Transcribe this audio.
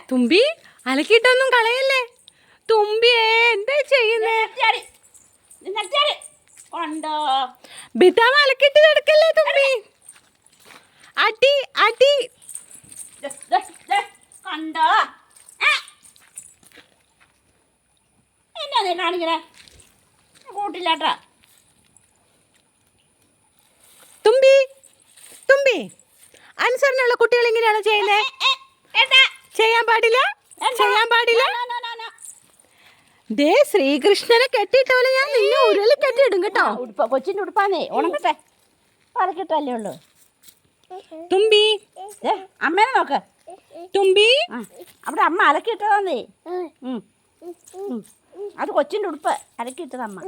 തുമ്പി അലക്കിയിട്ടൊന്നും കളയല്ലേ. തുമ്പിയേ എന്താ ചെയ്യുന്നേ? ബിത്താവ് അലക്കിട്ട് എടുക്കല്ലേ തുമ്പി. അടി അടി കണ്ടോ എന്നാ നീ കാണിക്കണേ? കൂട്ടില്ലാട്ടാ. തുമ്പി തുമ്പി അനുസരണയുള്ള കുട്ടികൾ ഇങ്ങനെയാണോ ചെയ്യുന്നേ? ചെയ്യാൻ പാടില്ല, ചെയ്യാൻ പാടില്ല. ദേ ശ്രീകൃഷ്ണനെ കെട്ടിയിട്ടവലെ ഞാൻ നിന്നെ ഉരുളി കെട്ടിയിടും കേട്ടോ. ഉടുപ്പ കൊച്ചിൻ്റെ ഉടുപ്പാന്നേ, ഉണങ്ങട്ടെ. പറക്കിട്ടല്ലേ ഉള്ളു. തുമ്പി അമ്മേനെ നോക്ക്. തുമ്പി അവിടെ അമ്മ അലക്കിയിട്ടതാന്നേ. അത് കൊച്ചിൻ്റെ ഉടുപ്പ് അലക്കിയിട്ടത് അമ്മ.